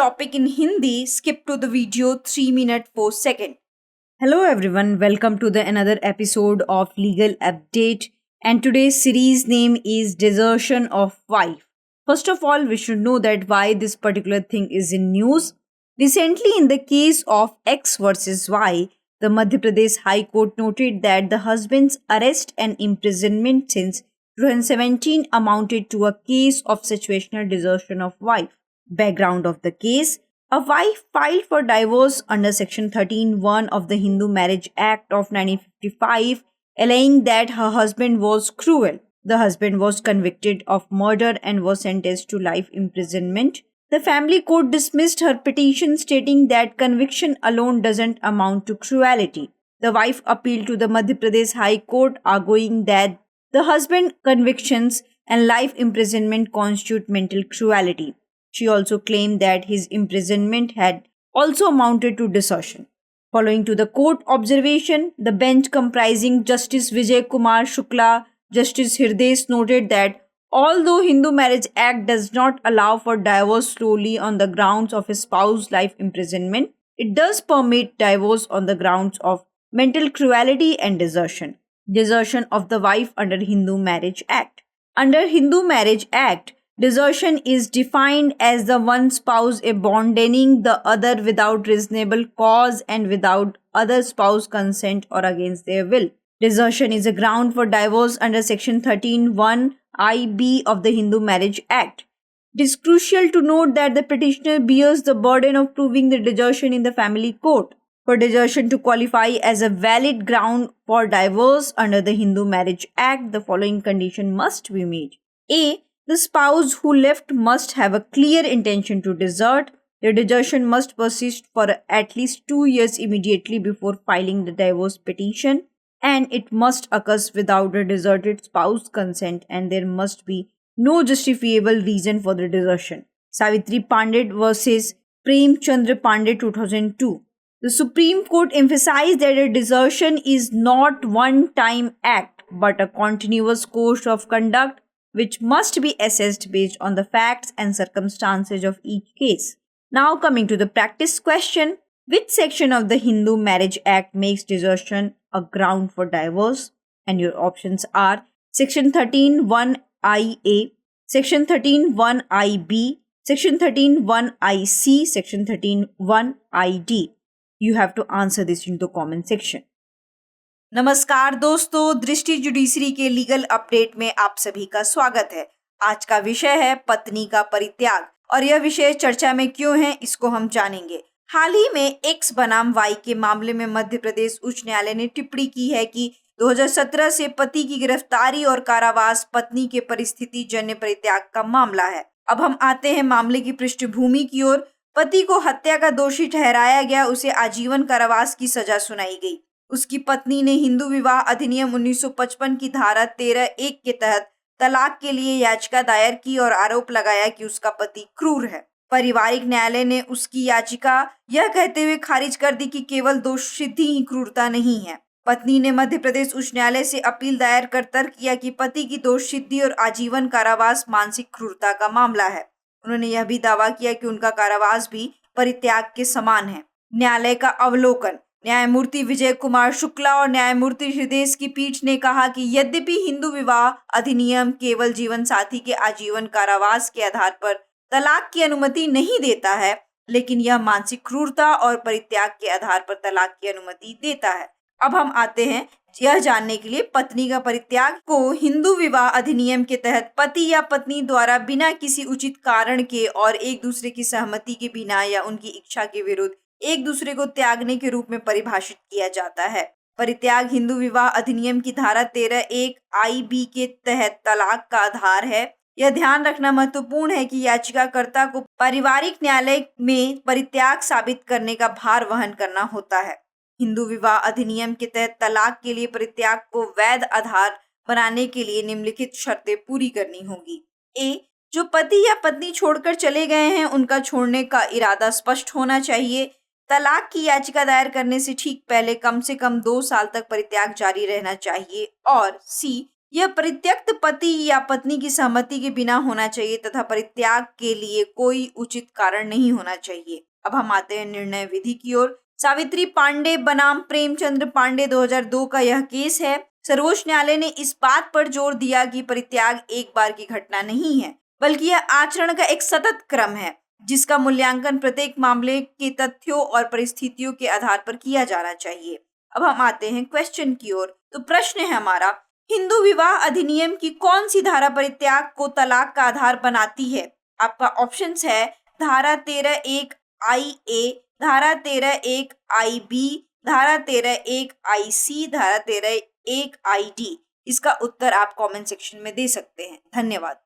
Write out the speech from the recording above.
topic in Hindi, skip to the video 3 minute 4 second. Hello everyone, welcome to the another episode of Legal Update, and today's series name is Desertion of Wife. First of all, we should know that why this particular thing is in news. Recently, in the case of X versus Y, the Madhya Pradesh High Court noted that the husband's arrest and imprisonment since 2017 amounted to a case of situational desertion of wife. Background of the case: a wife filed for divorce under Section 13(1) of the Hindu Marriage Act of 1955, alleging that her husband was cruel. The husband was convicted of murder and was sentenced to life imprisonment. The family court dismissed her petition, stating that conviction alone doesn't amount to cruelty. The wife appealed to the Madhya Pradesh High Court, arguing that the husband's convictions and life imprisonment constitute mental cruelty. She also claimed that his imprisonment had also amounted to desertion. Following to the court observation, the bench comprising Justice Vijay Kumar Shukla, Justice Hirdesh noted that although Hindu Marriage Act does not allow for divorce solely on the grounds of a spouse's life imprisonment, it does permit divorce on the grounds of mental cruelty and desertion. Desertion of the wife under Hindu Marriage Act. Under Hindu Marriage Act, desertion is defined as the one spouse abandoning the other without reasonable cause and without other spouse consent or against their will. Desertion is a ground for divorce under Section 13(1) IB of the Hindu Marriage Act. It is crucial to note that the petitioner bears the burden of proving the desertion in the family court. For desertion to qualify as a valid ground for divorce under the Hindu Marriage Act, the following condition must be met. A. The spouse who left must have a clear intention to desert. The desertion must persist for at least 2 years immediately before filing the divorce petition, and it must occur without the deserted spouse's consent, and there must be no justifiable reason for the desertion. Savitri Pandit versus Prem Chandra Pandit 2002. The Supreme Court emphasized that a desertion is not one-time act but a continuous course of conduct which must be assessed based on the facts and circumstances of each case. Now coming to the practice question, which section of the Hindu Marriage Act makes desertion a ground for divorce? And your options are Section 13(1) IA, Section 13(1) IB, Section 13(1) IC, Section 13(1) ID. You have to answer this in the comment section. नमस्कार दोस्तों, दृष्टि judiciary के legal update में आप सभी का स्वागत है। आज का विषय है पत्नी का परित्याग, और यह विषय चर्चा में क्यों है इसको हम जानेंगे। हाल ही में एक्स बनाम वाई के मामले में मध्य प्रदेश उच्च न्यायालय ने टिप्पणी की है कि 2017 से पति की गिरफ्तारी और कारावास पत्नी के परिस्थिति जन्य परित्याग का मामला है। अब हम आते हैं मामले की पृष्ठभूमि की ओर। पति को हत्या का दोषी ठहराया गया, उसे आजीवन कारावास की सजा सुनाई गई। उसकी पत्नी ने हिंदू विवाह अधिनियम 1955 की धारा 13(1) के तहत तलाक के लिए याचिका दायर की और आरोप लगाया कि उसका पति क्रूर है। पारिवारिक न्यायालय ने उसकी याचिका यह कहते हुए खारिज कर दी कि केवल दोष सिद्धि ही क्रूरता नहीं है। पत्नी ने मध्य प्रदेश उच्च न्यायालय से अपील दायर कर तर्क किया कि पति की दोष सिद्धि और आजीवन कारावास मानसिक क्रूरता का मामला है। उन्होंने यह भी दावा किया कि उनका कारावास भी परित्याग के समान है। न्यायालय का अवलोकन। न्यायमूर्ति विजय कुमार शुक्ला और न्यायमूर्ति हृदेश की पीठ ने कहा कि यद्यपि हिंदू विवाह अधिनियम केवल जीवन साथी के आजीवन कारावास के आधार पर तलाक की अनुमति नहीं देता है, लेकिन यह मानसिक क्रूरता और परित्याग के आधार पर तलाक की अनुमति देता है। अब हम आते हैं यह जानने के लिए पत्नी का परित्याग को हिंदू विवाह अधिनियम के तहत पति या पत्नी द्वारा बिना किसी उचित कारण के और एक दूसरे की सहमति के बिना या उनकी इच्छा के विरुद्ध एक दूसरे को त्यागने के रूप में परिभाषित किया जाता है। परित्याग हिंदू विवाह अधिनियम की धारा 13(1) IB के तहत तलाक का आधार है। यह ध्यान रखना महत्वपूर्ण है कि याचिकाकर्ता को पारिवारिक न्यायालय में परित्याग साबित करने का भार वहन करना होता है। हिंदू विवाह अधिनियम के तहत तलाक के लिए परित्याग को वैध आधार बनाने के लिए निम्नलिखित शर्तें पूरी करनी होगी। ए, जो पति या पत्नी छोड़कर चले गए हैं उनका छोड़ने का इरादा स्पष्ट होना चाहिए। तलाक की याचिका दायर करने से ठीक पहले कम से कम 2 साल तक परित्याग जारी रहना चाहिए। और सी, यह परित्यक्त पति या पत्नी की सहमति के बिना होना चाहिए तथा परित्याग के लिए कोई उचित कारण नहीं होना चाहिए। अब हम आते हैं निर्णय विधि की ओर। सावित्री पांडे बनाम प्रेमचंद्र पांडे 2002 का यह केस है। सर्वोच्च न्यायालय ने इस बात पर जोर दिया कि परित्याग एक बार की घटना नहीं है, बल्कि यह आचरण का एक सतत क्रम है, जिसका मूल्यांकन प्रत्येक मामले के तथ्यों और परिस्थितियों के आधार पर किया जाना चाहिए। अब हम आते हैं क्वेश्चन की ओर। तो प्रश्न है हमारा, हिंदू विवाह अधिनियम की कौन सी धारा परित्याग को तलाक का आधार बनाती है? आपका ऑप्शंस है धारा 13(1)(i)(a), धारा 13(1)(i)(b), धारा 13(1)(i)(c), धारा 13(1)(i)(d। इसका उत्तर आप कमेंट सेक्शन में दे सकते हैं। धन्यवाद।